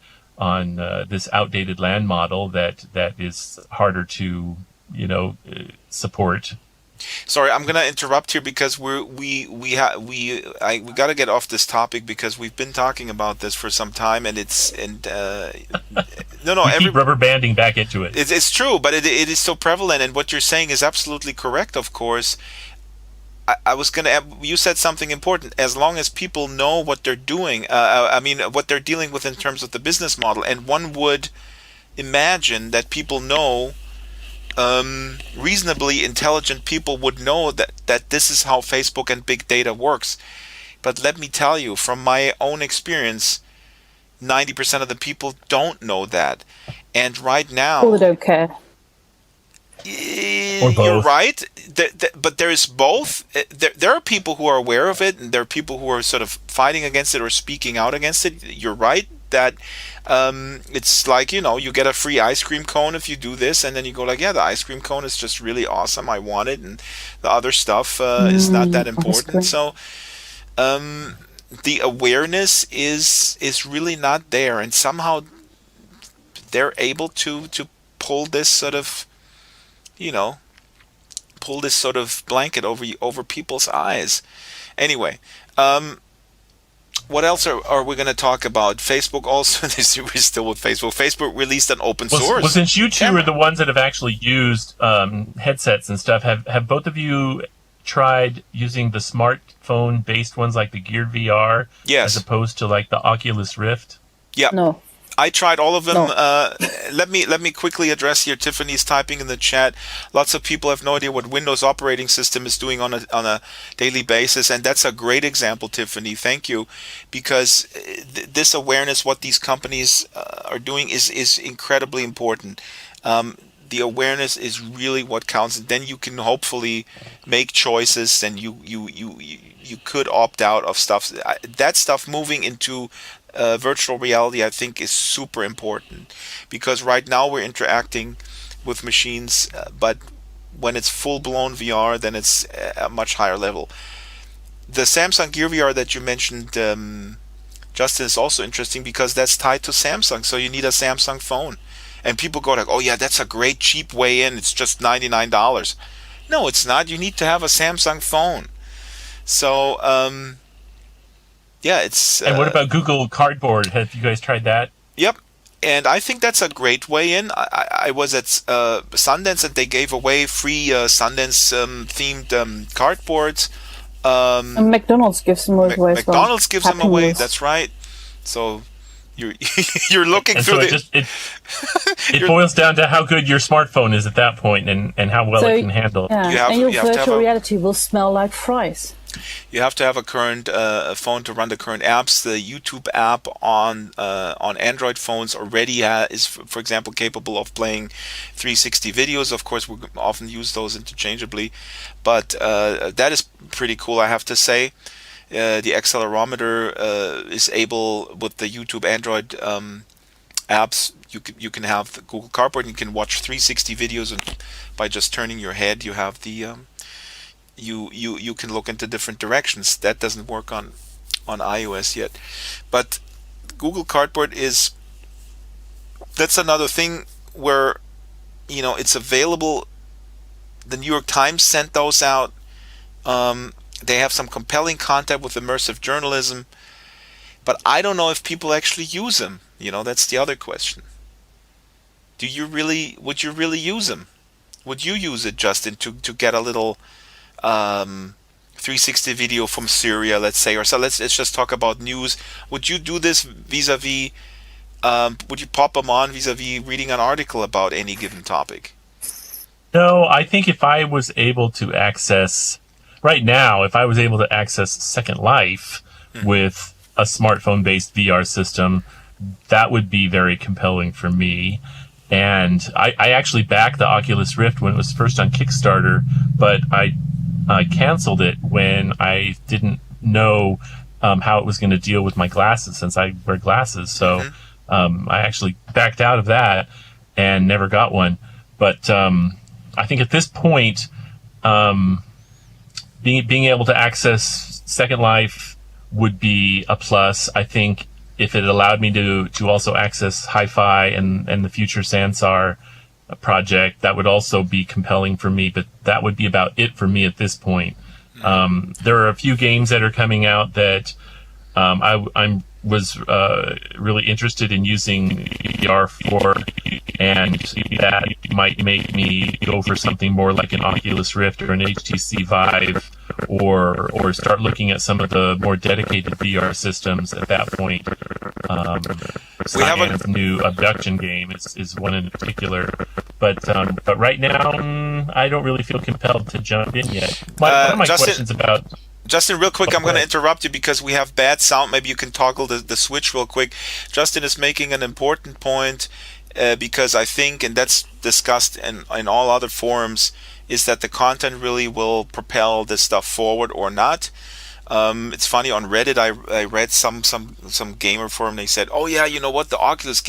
this outdated land model that is harder to support. Sorry, I'm gonna interrupt here because we got to get off this topic because we've been talking about this for some time, and keep rubber banding back into it. It's true, but it is so prevalent, and what you're saying is absolutely correct. Of course, I was gonna add, you said something important. As long as people know what they're doing, what they're dealing with in terms of the business model, and one would imagine that people know. Reasonably intelligent people would know that this is how Facebook and big data works. But let me tell you, from my own experience, 90% of the people don't know that. And right now... Or they don't care. You're right, but there is both. There are people who are aware of it, and there are people who are sort of fighting against it or speaking out against it. You're right that it's like, you get a free ice cream cone if you do this, and then you go like, yeah, the ice cream cone is just really awesome, I want it, and the other stuff is not that important. So the awareness is really not there, and somehow they're able to pull this sort of blanket over people's eyes. Anyway, what else are we going to talk about? Facebook also, we're still with Facebook. Facebook released an open source. Well, since you two are the ones that have actually used headsets and stuff, have both of you tried using the smartphone-based ones like the Gear VR? Yes. As opposed to like the Oculus Rift? Yeah. No. I tried all of them. No. Let me quickly address here. Tiffany's typing in the chat. Lots of people have no idea what Windows operating system is doing on a daily basis, and that's a great example, Tiffany. Thank you, because this awareness, what these companies are doing, is incredibly important. The awareness is really what counts, and then you can hopefully make choices, and you could opt out of stuff. That stuff moving into virtual reality, I think, is super important, because right now we're interacting with machines, but when it's full-blown VR, then it's a much higher level. The Samsung Gear VR that you mentioned, Justin, is also interesting because that's tied to Samsung, so you need a Samsung phone. And people go like, oh yeah, that's a great cheap way in, it's just $99. No, it's not. You need to have a Samsung phone. So, yeah, it's... And what about Google Cardboard? Have you guys tried that? Yep. And I think that's a great way in. I was at Sundance, and they gave away free Sundance-themed cardboards. And McDonald's gives them away as well. McDonald's gives them Happy away, Meals. that's right. So you're looking And through so the... it boils down to how good your smartphone is at that point, and how well it can handle. Yeah, You have- and your you have to have virtual a- reality will smell like fries. You have to have a current phone to run the current apps. The YouTube app on Android phones already is, for example, capable of playing 360 videos. Of course, we often use those interchangeably, but that is pretty cool, I have to say. The accelerometer is able, with the YouTube Android apps, you can have the Google Cardboard, and you can watch 360 videos, and by just turning your head, you have the you can look into different directions. That doesn't work on iOS yet, but Google Cardboard that's another thing where it's available. The New York Times sent those out. They have some compelling content with immersive journalism, but I don't know if people actually use them. That's the other question. Would you really use them? Would you use it, Justin, to get a little 360 video from Syria, let's say, or so? Let's just talk about news. Would you do this vis-a-vis? Would you pop them on vis-a-vis reading an article about any given topic? No, I think if I was able to access Second Life with a smartphone-based VR system, that would be very compelling for me. And I actually backed the Oculus Rift when it was first on Kickstarter, but I canceled it when I didn't know how it was going to deal with my glasses, since I wear glasses. So I actually backed out of that and never got one. But I think at this point, being able to access Second Life would be a plus. I think if it allowed me to also access Hi-Fi and the future Sansar project, that would also be compelling for me, but that would be about it for me at this point. There are a few games that are coming out that I was really interested in using VR for, and that might make me go for something more like an Oculus Rift or an HTC Vive, or start looking at some of the more dedicated VR systems at that point. We have a new abduction game is one in particular, but right now I don't really feel compelled to jump in yet. One of my questions about... Justin, real quick, I'm going to interrupt you because we have bad sound. Maybe you can toggle the switch real quick. Justin is making an important point because I think, and that's discussed in all other forums, is that the content really will propel this stuff forward or not. It's funny, on Reddit I read some gamer forum. They said, oh yeah, you know what, the Oculus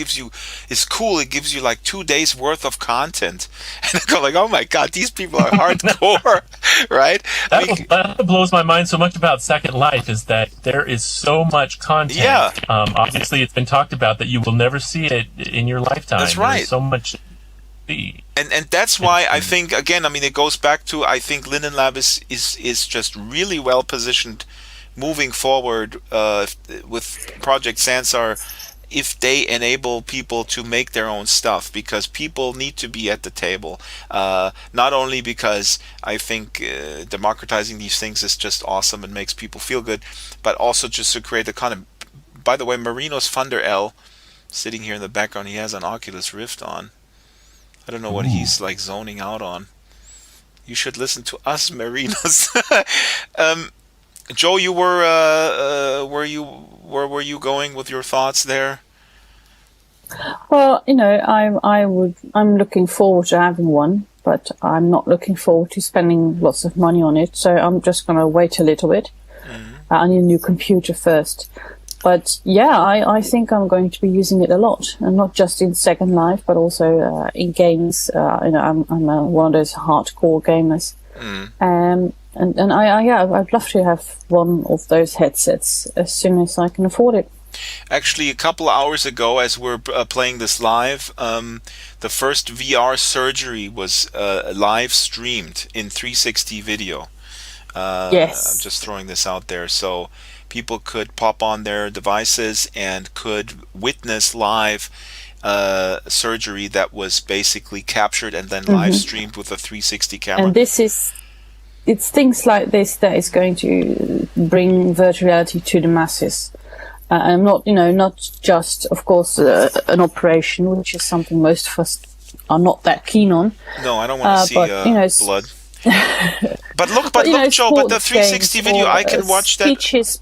is cool, it gives you like 2 days worth of content. And I go like, oh my god, these people are hardcore. Right? That blows my mind so much about Second Life, is that there is so much content. Yeah. Obviously it's been talked about that you will never see it in your lifetime. That's right. There's so much. And that's why I think, again, I mean, it goes back to, I think Linden Lab is just really well positioned moving forward with Project Sansar, if they enable people to make their own stuff, because people need to be at the table. Not only because I think democratizing these things is just awesome and makes people feel good, but also just to create the content. By the way, Marinos Thunder L sitting here in the background, he has an Oculus Rift on. I don't know what he's like zoning out on. You should listen to us, Marinos. Joe, you where were you going with your thoughts there? Well, I'm looking forward to having one, but I'm not looking forward to spending lots of money on it. So I'm just going to wait a little bit. I need a new computer first. But yeah, I think I'm going to be using it a lot, and not just in Second Life, but also in games. I'm one of those hardcore gamers. I'd love to have one of those headsets as soon as I can afford it. Actually, a couple of hours ago, as we're playing this live, the first VR surgery was live streamed in 360 video. Yes. I'm just throwing this out there. So people could pop on their devices and could witness live surgery that was basically captured and then live streamed with a 360 camera. And it's things like this that is going to bring virtual reality to the masses. And not just, of course, an operation, which is something most of us are not that keen on. No, I don't want to see blood. But look, Joe, but the 360 video, I can watch that. Speeches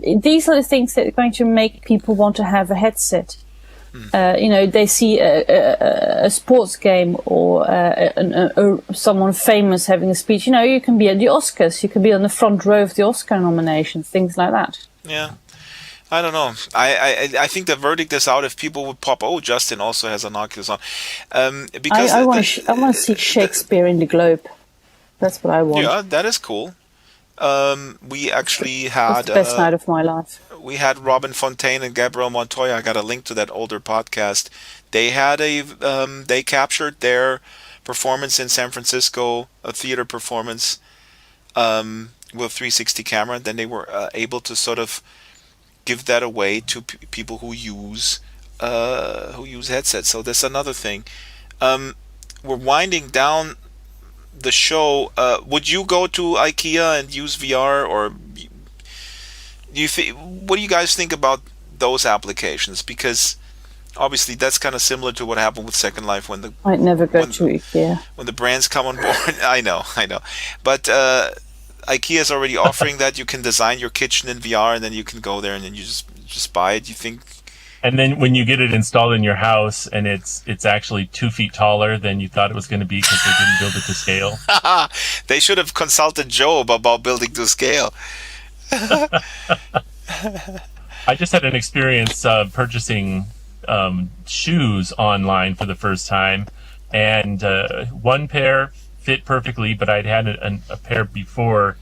these are the things that are going to make people want to have a headset. They see a sports game or someone famous having a speech. You can be at the Oscars. You can be on the front row of the Oscar nominations, things like that. Yeah. I don't know. I think the verdict is out if people would pop. Oh, Justin also has an Oculus on. Because I want to see Shakespeare in the Globe. That's what I want. Yeah, that is cool. We actually had the best night of my life. We had Robin Fontaine and Gabriel Montoya. I got a link to that older podcast. They had they captured their performance in San Francisco, a theater performance, with a 360 camera. Then they were able to sort of give that away to people who use headsets. So that's another thing. We're winding down the show. Would you go to IKEA and use VR, or do you think? What do you guys think about those applications? Because obviously that's kind of similar to what happened with Second Life when the I'd never go to IKEA when the brands come on board. I know, but IKEA is already offering that. You can design your kitchen in VR, and then you can go there and then you just buy it. You think? And then when you get it installed in your house and it's actually 2 feet taller than you thought it was going to be because they didn't build it to scale. They should have consulted Joe about building to scale. I just had an experience purchasing shoes online for the first time, and one pair fit perfectly, but I'd had a pair before,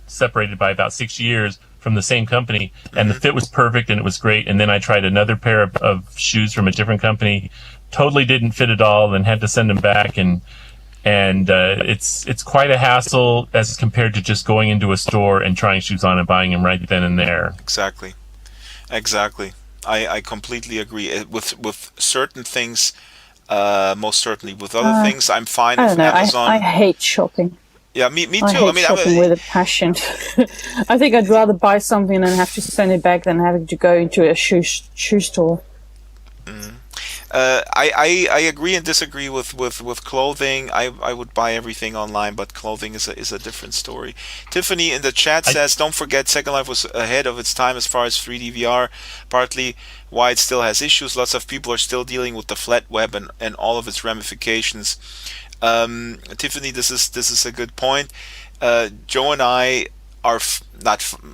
separated by about 6 years from the same company, and the fit was perfect and it was great. And then I tried another pair of shoes from a different company, totally didn't fit at all, and had to send them back. And it's quite a hassle as compared to just going into a store and trying shoes on and buying them right then and there. Exactly. I completely agree. With certain things, most certainly. With other things, I'm fine. I don't know. Amazon. I hate shopping. Yeah, me too. I hate shopping with a passion. I think I'd rather buy something and have to send it back than having to go into a shoe store. I agree and disagree with clothing. I would buy everything online, but clothing is a different story. Tiffany in the chat says, don't forget Second Life was ahead of its time as far as 3D VR, partly why it still has issues. Lots of people are still dealing with the flat web and all of its ramifications. Tiffany, this is a good point. Joe and I are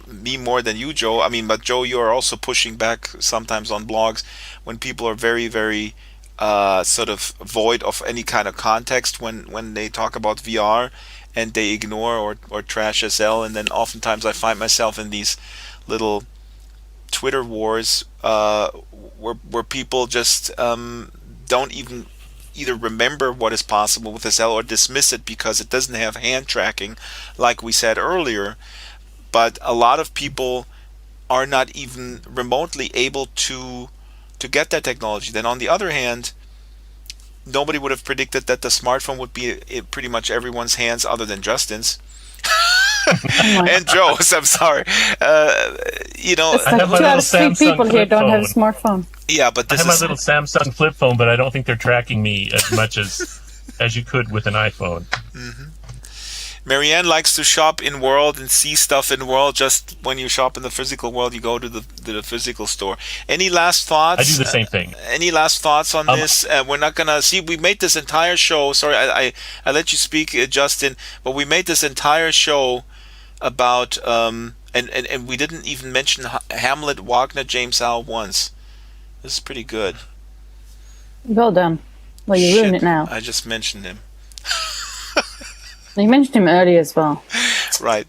me more than you, Joe. I mean, but Joe, you are also pushing back sometimes on blogs when people are very, very sort of void of any kind of context when they talk about VR, and they ignore or trash SL. And then oftentimes I find myself in these little Twitter wars where people just don't even either remember what is possible with SL or dismiss it because it doesn't have hand tracking, like we said earlier. But a lot of people are not even remotely able to get that technology. Then on the other hand, nobody would have predicted that the smartphone would be in pretty much everyone's hands other than Justin's. And Joe's, I'm sorry. you know, It's I like have my 2 out little of 3 Samsung people here flip don't have a phone. smartphone. yeah, but I this have my is little Samsung flip phone, but I don't think they're tracking me as much as you could with an iPhone. Marianne likes to shop in world and see stuff in world. Just when you shop in the physical world, you go to the physical store. Any last thoughts? I do the same thing. Any last thoughts on this? We're not gonna see. We made this entire show. Sorry, I let you speak, Justin. But we made this entire show about and we didn't even mention Hamlet, Wagner, James Al once. This is pretty good. Well done. Well, you ruined it now. I just mentioned him. You mentioned him earlier as well. Right.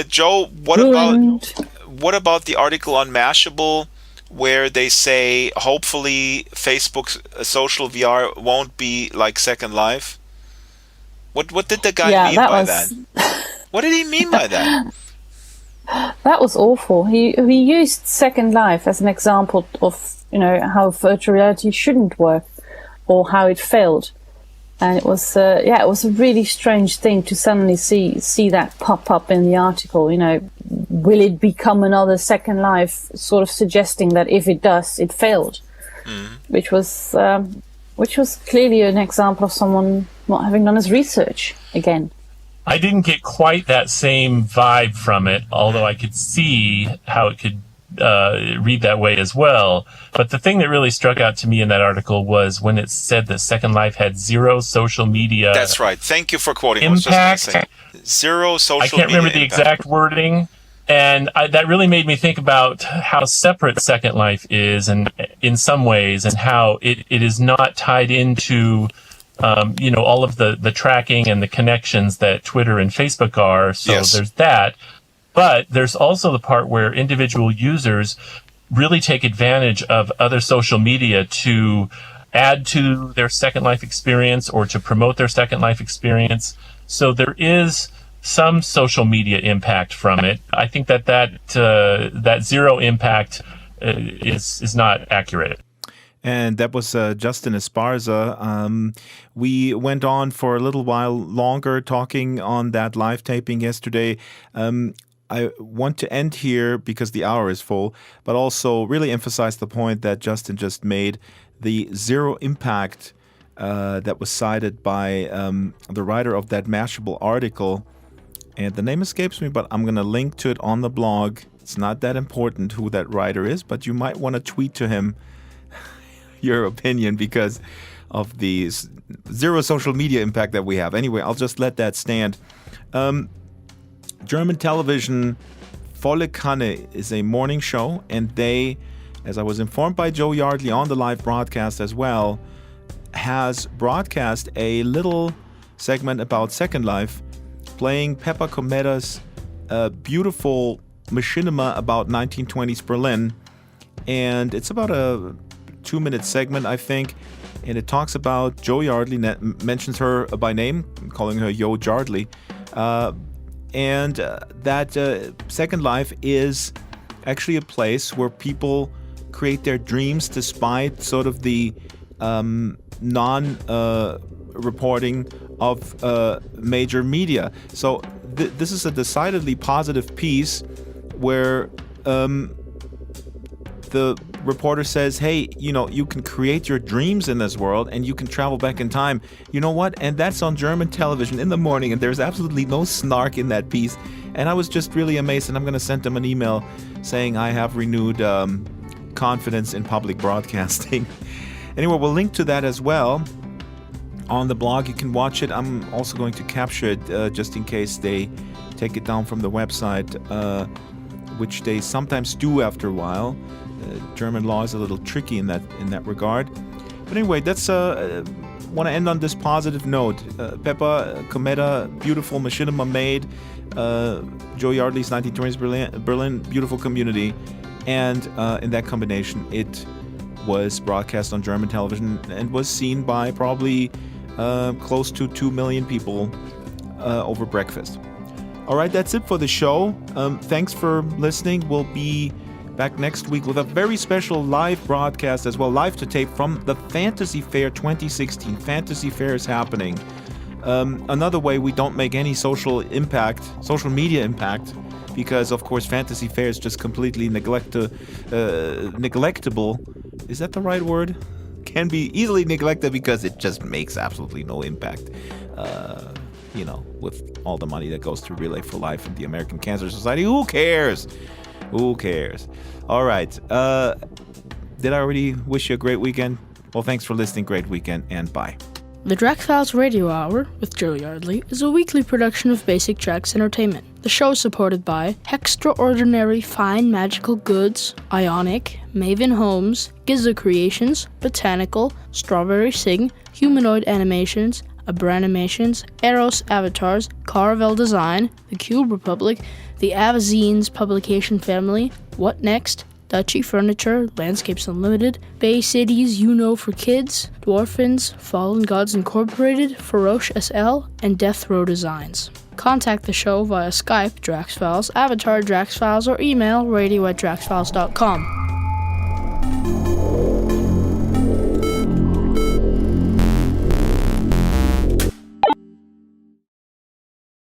Joe, Ruined. what about the article on Mashable where they say hopefully Facebook's social VR won't be like Second Life? What did the guy mean by that? What did he mean by that? That was awful. He used Second Life as an example of, you know, how virtual reality shouldn't work or how it failed. And it was it was a really strange thing to suddenly see that pop up in the article. You know, will it become another Second Life? Sort of suggesting that if it does, it failed, which was clearly an example of someone not having done his research again. I didn't get quite that same vibe from it, although I could see how it could read that way as well. But the thing that really struck out to me in that article was when it said that Second Life had zero social media. That's right. Thank you for quoting. Impact. Zero social media. I can't remember the impact. exact wording. And that really made me think about how separate Second Life is, and in some ways, and how it is not tied into all of the tracking and the connections that Twitter and Facebook are. So There's that. But there's also the part where individual users really take advantage of other social media to add to their Second Life experience or to promote their Second Life experience. So there is some social media impact from it. I think that zero impact is not accurate. And that was Justin Esparza. We went on for a little while longer talking on that live taping yesterday. I want to end here because the hour is full, but also really emphasize the point that Justin just made, the zero impact that was cited by the writer of that Mashable article. And the name escapes me, but I'm going to link to it on the blog. It's not that important who that writer is, but you might want to tweet to him your opinion because of the zero social media impact that we have. Anyway, I'll just let that stand. German television, Volle Kanne, is a morning show, and they, as I was informed by Joe Yardley on the live broadcast as well, has broadcast a little segment about Second Life, playing Peppa Cometta's beautiful machinima about 1920s Berlin. And it's about a 2-minute segment, I think, and it talks about Joe Yardley, mentions her by name, calling her Yo Yardley. And that Second Life is actually a place where people create their dreams despite sort of the non-reporting of major media. So this is a decidedly positive piece where the reporter says, hey, you can create your dreams in this world and you can travel back in time. You know what? And that's on German television in the morning, and there's absolutely no snark in that piece. And I was just really amazed, and I'm going to send them an email saying I have renewed confidence in public broadcasting. Anyway, we'll link to that as well on the blog. You can watch it. I'm also going to capture it just in case they take it down from the website, which they sometimes do after a while. German law is a little tricky in that regard. But anyway, that's want to end on this positive note. Peppa Cometa, beautiful machinima made. Joe Yardley's 1920s Berlin, beautiful community. And in that combination, it was broadcast on German television and was seen by probably close to 2 million people over breakfast. All right, that's it for the show. Thanks for listening. We'll be back next week with a very special live broadcast as well, live to tape from the Fantasy Fair 2016. Fantasy Fair is happening. Another way we don't make any social media impact because, of course, Fantasy Fair is just completely neglectable. Is that the right word? Can be easily neglected because it just makes absolutely no impact. With all the money that goes to Relay for Life and the American Cancer Society, who cares? Who cares? All right. Did I already wish you a great weekend? Well, thanks for listening. Great weekend, and bye. The Drax Files Radio Hour with Joe Yardley is a weekly production of Basic Drax Entertainment. The show is supported by Extraordinary Fine Magical Goods, Ionic, Maven Homes, Giza Creations, Botanical, Strawberry Sing, Humanoid Animations, Abranimations, Eros Avatars, Caravel Design, The Cube Republic, the Avazines Publication Family, What Next, Dutchy Furniture, Landscapes Unlimited, Bay Cities for Kids, Dwarfins, Fallen Gods Incorporated, Feroce SL, and Death Row Designs. Contact the show via Skype, DraxFiles, Avatar, DraxFiles, or email radio@draxfiles.com.